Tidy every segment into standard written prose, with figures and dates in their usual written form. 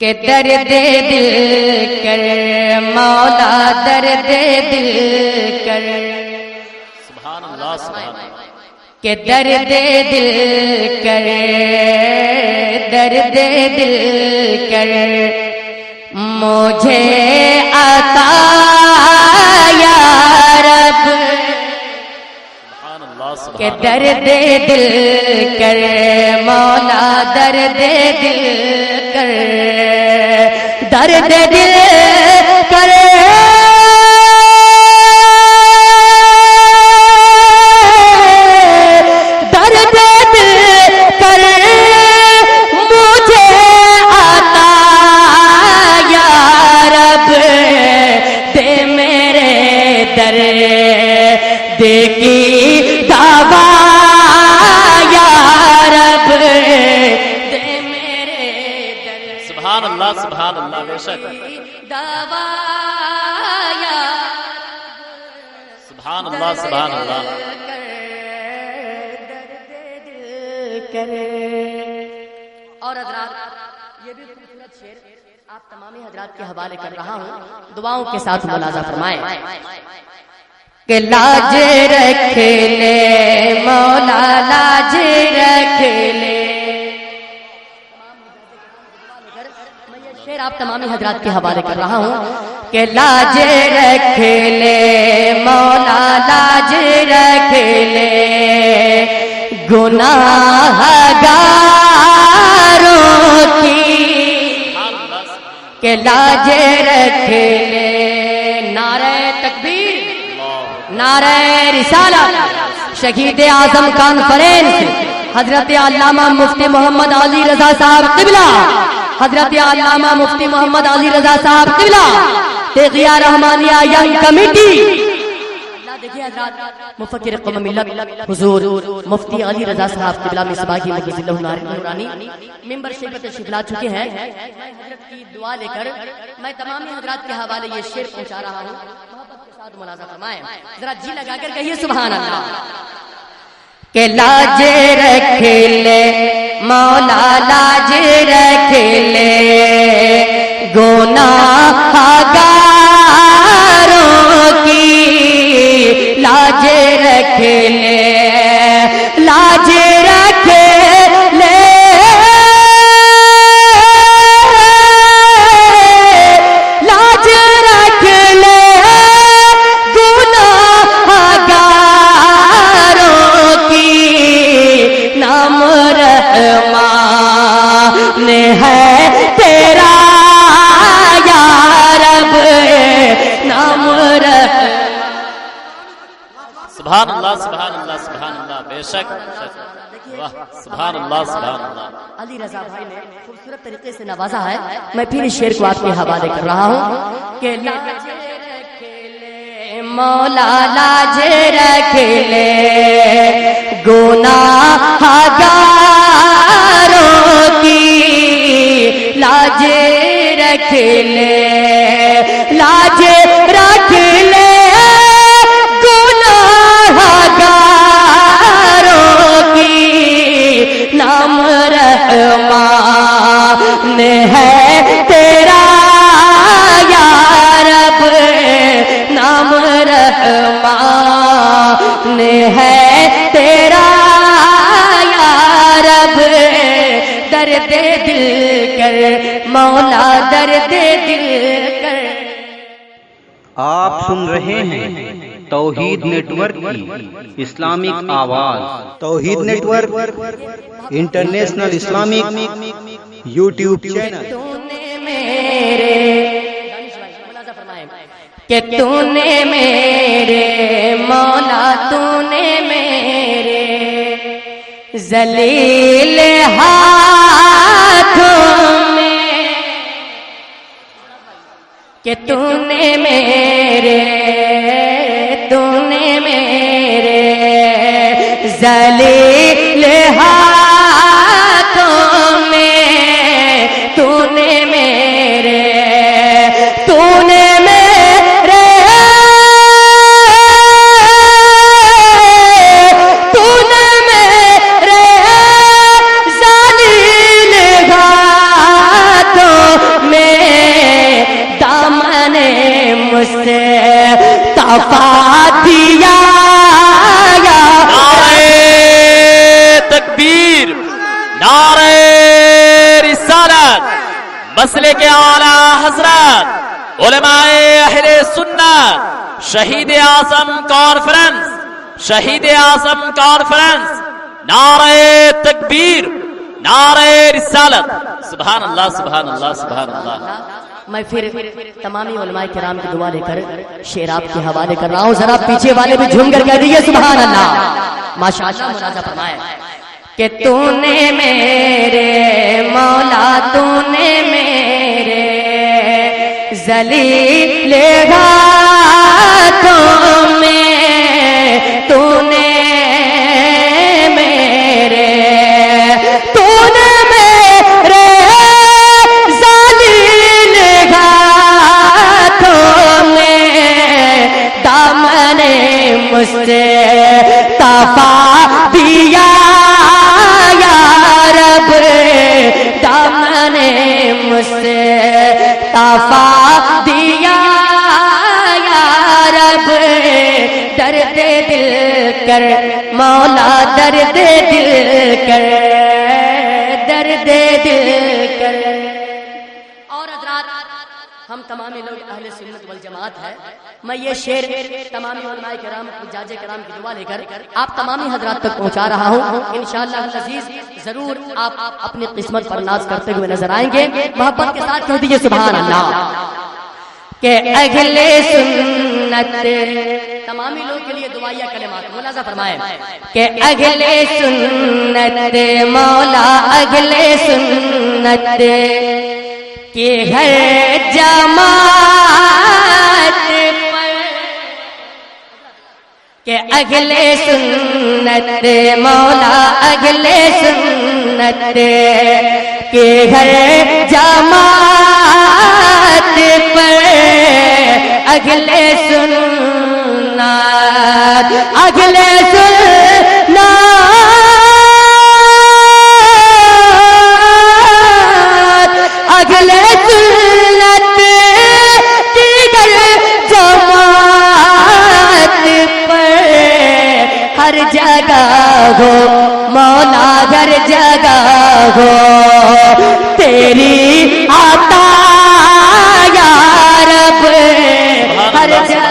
کہ درد دل کر مولا درد دل کر سبحان اللہ سبحان اللہ کہ درد دل کر درد دل کر مجھے عطا یا رب سبحان اللہ کہ سبحان درد دل کر مولا درد دل کر درد دل کر درد دل کر مجھے عطا یا رب دے میرے درد کی دوا یا رب دے میرے درد سبحان اللہ بے شک دوا یا سبحان اللہ اور حضرات یہ بھی خوبصورت شعر آپ تمام حضرات کے حوالے کر رہا ہوں، دعاؤں کے ساتھ ملاحظہ فرمائیں کہ لاج رکھ لے مولا لاج رکھ لے، میں یہ شعر آپ تمام حضرات کے حوالے کر رہا ہوں کہ لاج رکھ لے مولا لاج رکھ لے گناہ گاروں کی کہ لاج رکھ لے، نعرہ تکبیر، نعرہ رسالت، شہید اعظم کانفرنس حضرت علامہ مفتی محمد علی رضا صاحب قبلہ، حضرت علامہ مفتی محمد علی رضا صاحب قبلہ، تغیہ رحمانیہ ینگ کمیٹی۔ دیکھیے حضرات مفکر قوم ملت حضور مفتی علی رضا صاحب قبلہ مصباحی مجلس اللہ نورانی ممبر شریف تشریف لا چکے ہیں۔ میں حضرت کی دعا لے کر میں تمام حضرات کے حوالے یہ شعر پہنچا رہا ہوں، محبت کے ساتھ ملاحظہ فرمائیں، ذرا جی لگا کر کہیے سبحان اللہ کہ لاج رکھ لے مولا لاج رکھ لے گناہ گاروں کی لاج رکھ لے لاج رکھ لے لاج رکھ لے گناہ گاروں کی نام رحمان ہے تیرا یا رب نام رحمان۔ سبحان اللہ بے شک واہ سبحان اللہ علی رضا بھائی نے خوبصورت طریقے سے نوازا ہے، میں پھر اس شعر کو آپ کے حوالے کر رہا ہوں کہ لاج رکھ لے مولا لاج رکھ لے گناہ گاروں کی لاج رکھ لے لاج رکھ لے نام رحمان ہے تیرا یا رب نام رحمان ہے تیرا یا رب درد دل کر مولا درد دل کر۔ آپ سن رہے ہیں توحید نیٹ ورک کی اسلامک آواز، Tauheed network international Islamic YouTube channel. کہ تو نے میرے مولا تو نے میرے ذلیل ہاتھوں میں کہ تو نے میرے ذلیل ہاتھوں میں تو نے میرے ذلیل ہاتھوں مسئلے کے اعلی حضرت علماء اہل سنت شہید اعظم کانفرنس، شہید اعظم کانفرنس، نعرہ تکبیر، نعرہ رسالت، سبحان اللہ سبحان اللہ سبحان اللہ۔ میں پھر تمامی علماء کرام کی دعا لے کر شعر آپ کے حوالے کر رہا ہوں، ذرا پیچھے والے بھی جھوم کر کہہ دیجیے سبحان اللہ۔ ماشاءاللہ ملازہ فرمائے کہ تو نے میرے مولا، تو نے میرے ذلیل ہاتھوں میں، تو نے میرے ذلیل ہاتھوں میں دامن مصطفیٰ دیا یا رب، دامن مصطفیٰ دیا یا رب، درد دل کر مولا، درد دل کر، درد دل کر۔ اور حضرات ہم تمامی لوگ اہل سنت والجماعت ہے، میں یہ شعر تمامی علماء کرام حجاج کرام کی دعا لے کر آپ تمامی حضرات تک پہنچا رہا ہوں۔ انشاءاللہ العزیز ضرور آپ اپنی قسمت پر ناز کرتے ہوئے نظر آئیں گے۔ محبت کے ساتھ کہہ دیجیے سبحان اللہ۔ کہ اہل سنت، تمامی لوگ کے لیے دعائیہ کلمات ملاحظہ فرمائیں کہ اہل سنت مولا، اہل سنت کہ ہر جماعت پر، کہ اہل سنت مولا، اہل سنت کہ ہر جماعت پر، اہل سنت، اہل سنت، اہل سنت کی جماعت پر ہر جگہ ہو مولا، ہر جگہ ہو تیری عطا یا رب، ہر جگہ۔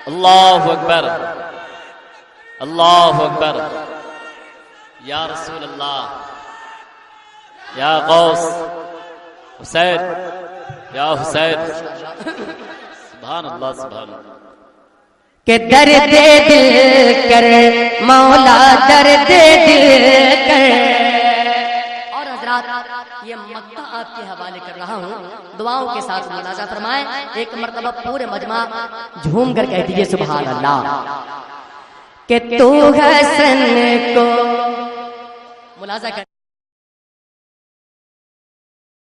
اللہ اکبر، اللہ اکبر، یا رسول اللہ، یا غوث حسین، یا حسین، سبحان اللہ سبحان اللہ۔ کہ درد دل کر مولا، درد دل کر۔ اور حضرات یہ مکہ آپ کے حوالے کر رہا ہوں، دعاؤں کے ساتھ ملاحظہ فرمائیں۔ ایک مرتبہ پورے مجمع جھوم کر کہہ دیجیے سبحان اللہ۔ کہ تو حسن کو ملاحظہ کر